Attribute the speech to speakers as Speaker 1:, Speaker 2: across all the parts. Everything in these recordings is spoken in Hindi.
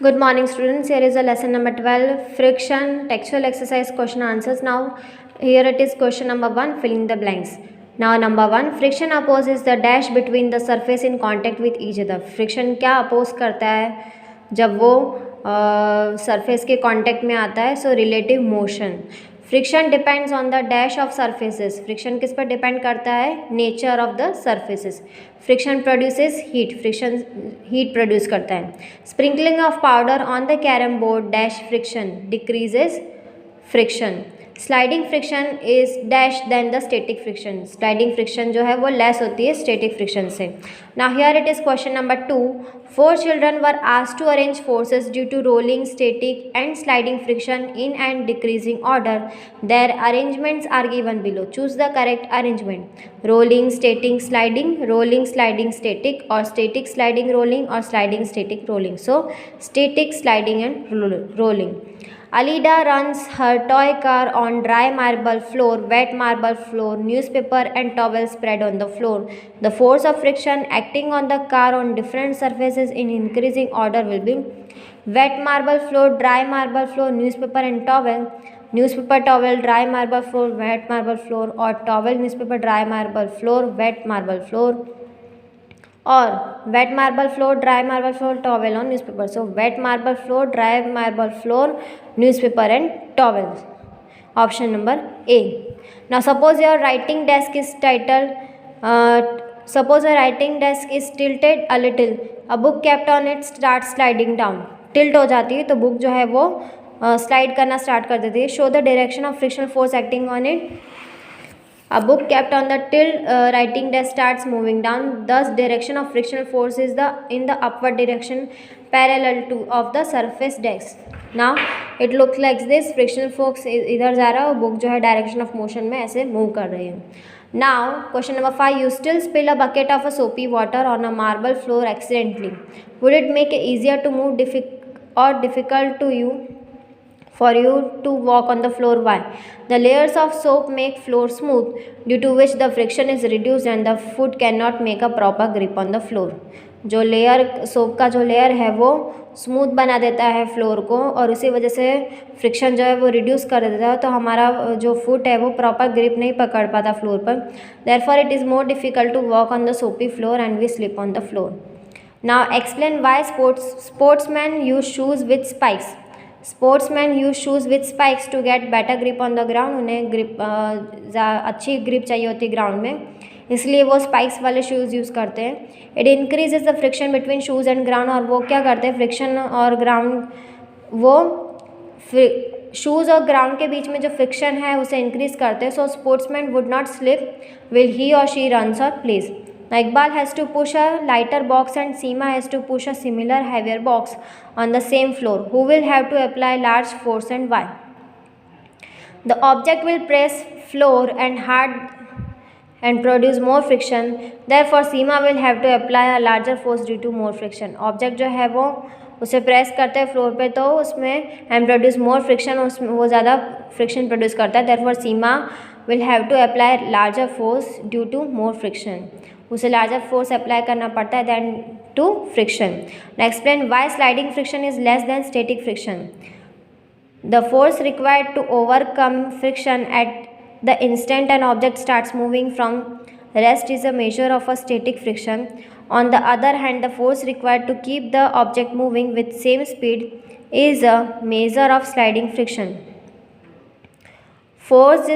Speaker 1: Good morning, students. Here is a lesson number 12, friction, textual exercise question answers. Now, here it is question number 1, filling the blanks. Now, number 1, friction opposes the dash between the surface in contact with each other. Friction क्या अपोज करता है जब वो सरफेस के कांटेक्ट में आता है? So relative motion. Friction depends on the dash of surfaces. Friction किस पर डिपेंड करता है? Nature of the surfaces. Friction produces heat. Friction heat produce करता है. Sprinkling of powder on the carrom board dash friction decreases friction. Sliding friction is dash than the static friction. Sliding friction जो है वो लेस होती है स्टैटिक फ्रिक्शन से. Now here it is question number 2. 4 children were asked to arrange forces due to rolling, static and sliding friction in and decreasing order. Their arrangements are given below. Choose the correct arrangement. Rolling, static, sliding, rolling, sliding, static, or static, sliding, rolling, or sliding, static, rolling. So static, sliding and rolling. Alida runs her toy car on dry marble floor, wet marble floor, newspaper and towel spread on the floor. The force of friction acting on the car on different surfaces in increasing order will be wet marble floor, dry marble floor, newspaper and towel, newspaper, towel, dry marble floor, wet marble floor, or towel, newspaper, dry marble floor, wet marble floor, or wet marble floor, dry marble floor, towel on newspaper. So wet marble floor, dry marble floor, newspaper and towel. Option number A. Now suppose your writing desk is titled suppose a writing desk is tilted a little. A book kept on it starts sliding down. Tilt हो जाती है तो बुक जो है वो स्लाइड करना स्टार्ट कर देती है. Show the direction of frictional force acting on it. A book kept on the tilt writing desk starts moving down. Thus, direction of frictional force is in the upward direction parallel to of the surface desk. Now, it looks like this. Frictional force इधर जा रहा है और बुक जो है डायरेक्शन ऑफ मोशन में ऐसे मूव कर रही है. Now, question number 5. You still spill a bucket of a soapy water on a marble floor accidentally. Would it make it easier to move difficult to you? For you to walk on the floor? Why? The layers of soap make floor smooth, due to which the friction is reduced and the foot cannot make a proper grip on the floor. जो लेयर सोप का जो लेयर है वो स्मूथ बना देता है फ्लोर को और उसी वजह से फ्रिक्शन जो है वो रिड्यूस कर देता है तो हमारा जो फुट है वो प्रॉपर ग्रिप नहीं पकड़ पाता फ्लोर पर. Therefore it is more difficult to walk on the soapy floor and we slip on the floor. Now explain why sportsman use shoes with spikes. Sportsman use shoes with spikes to get better grip on the ground. उन्हें ग्रिप अच्छी ग्रिप चाहिए होती है ग्राउंड में, इसलिए वो स्पाइक्स वाले शूज़ यूज़ करते हैं. It increases the friction between shoes and ground. और वो क्या करते हैं फ्रिक्शन और ग्राउंड वो शूज़ और ग्राउंड के बीच में जो फ्रिक्शन है उसे इंक्रीज करते हैं. So sportsman would not slip while he or she runs और plays. Now Iqbal has to push a lighter box and Seema has to push a similar heavier box on the same floor. Who will have to apply large force and why? The object will press floor and hard and produce more friction. Therefore Seema will have to apply a larger force due to more friction. Object जो है वो उसे प्रेस करते हैं फ्लोर पे तो उसमें एंड प्रोड्यूस मोर फ्रिक्शन, उसमें वो ज़्यादा फ्रिक्शन प्रोड्यूस करता है. Therefore Seema will have to apply larger force due to more friction. उसे लार्जर फोर्स अप्लाई करना पड़ता है than to friction. Explain why sliding friction is less than static friction. The force required to overcome friction at the instant an object starts moving from rest is a measure of a static friction. On the other hand, the force required to keep the object moving with same speed is a measure of sliding friction. Force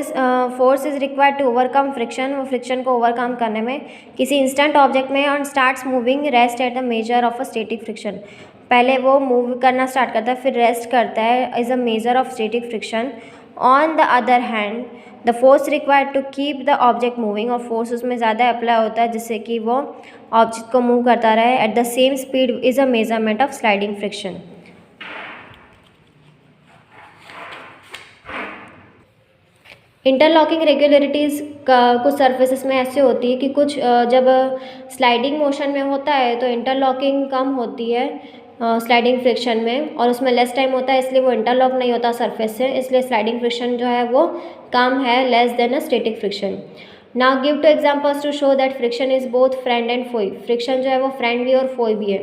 Speaker 1: is required to overcome friction. वो friction को overcome करने में किसी instant object में on starts moving rest at the measure of a static friction. पहले वो move करना start करता है फिर rest करता है is a measure of static friction. On the other hand, the force required to keep the object moving और force उसमें ज़्यादा अप्लाई होता है जिससे कि वो ऑब्जेक्ट को मूव करता रहे at the same speed is a measurement of sliding friction. Interlocking regularities कुछ सर्फेसिस में ऐसे होती है कि कुछ जब स्लाइडिंग मोशन में होता है तो इंटरलॉकिंग कम होती है स्लाइडिंग फ्रिक्शन में और उसमें लेस टाइम होता है इसलिए वो इंटरलॉक नहीं होता सरफेस से, इसलिए स्लाइडिंग फ्रिक्शन जो है वो कम है, less than a static friction. Now give two examples to show that friction is both friend and foe. Friction जो है वो फ्रेंड भी और फोई भी है.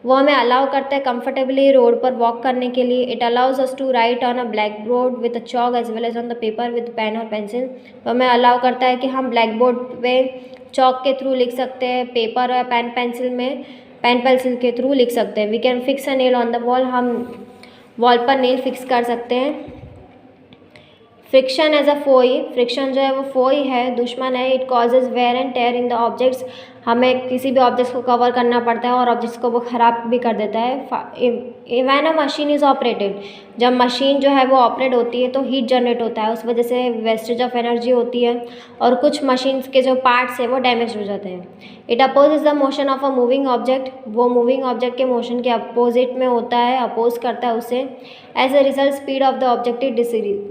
Speaker 1: वो हमें अलाउ करता है कंफर्टेबली रोड पर वॉक करने के लिए। It allows us to write on a blackboard with a chalk as well as on the paper with pen और पेंसिल। वो हमें अलाउ करता है कि हम ब्लैक बोर्ड पे चॉक के थ्रू लिख सकते हैं, पेपर और पेन पेंसिल के थ्रू लिख सकते हैं। We can fix a nail on the wall, हम वॉल पर नेल फिक्स कर सकते हैं। Friction as a foe, friction जो है वो फोई है, दुश्मन है। It causes wear and tear in the objects, हमें किसी भी ऑब्जेक्ट्स को कवर करना पड़ता है और ऑब्जेक्ट्स को वो ख़राब भी कर देता है। When a machine is operated, जब मशीन जो है वो ऑपरेट होती है तो हीट जनरेट होता है, उस वजह से वेस्टेज ऑफ एनर्जी होती है और कुछ मशीन्स के जो पार्ट्स है वो डैमेज हो जाते हैं। It opposes the motion of a moving object, वो मूविंग ऑब्जेक्ट के मोशन के अपोजिट में होता है, अपोज करता है उसे। As a result speed of the object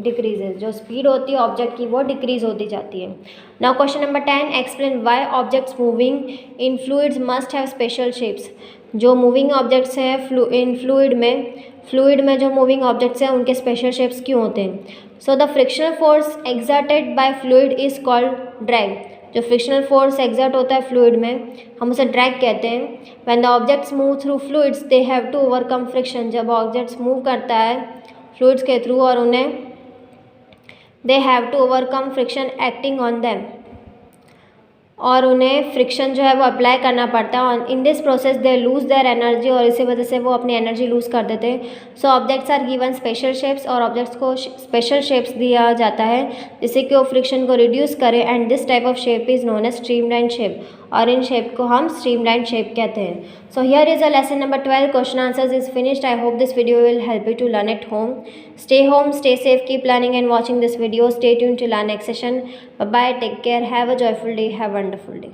Speaker 1: decreases, जो स्पीड होती है ऑब्जेक्ट की वो डिक्रीज होती जाती है। Now question number 10, explain why objects moving in fluids must have special shapes. जो मूविंग ऑब्जेक्ट्स हैं इन फ्लूइड में जो मूविंग ऑब्जेक्ट्स हैं उनके स्पेशल शेप्स क्यों होते हैं। So the frictional force exerted by fluid is called drag. जो फ्रिक्शनल फोर्स एक्सर्ट होता है फ्लूइड में हम उसे ड्रैग कहते हैं। When the objects move through fluids they have to overcome friction, जब ऑब्जेक्ट्स मूव करता है फ्लूइड्स के थ्रू और उन्हें they have to overcome friction acting on them, और उन्हें फ्रिक्शन जो है वो अप्लाई करना पड़ता है। और in this process they lose their energy, और इसी वजह से वो अपनी एनर्जी लूज़ कर देते हैं। So objects are given special shapes, और ऑब्जेक्ट्स को स्पेशल शेप्स दिया जाता है जिससे कि वो फ्रिक्शन को रिड्यूस करे। And this type of shape is known as streamline shape, और इन शेप को हम स्ट्रीमलाइन शेप कहते हैं। So here is a lesson number 12, question answers is finished. I hope this video will help you to learn at home. Stay home, stay safe, keep learning and watching this video. Stay tuned till our next session. Bye bye, take care, have a joyful day, have a wonderful day.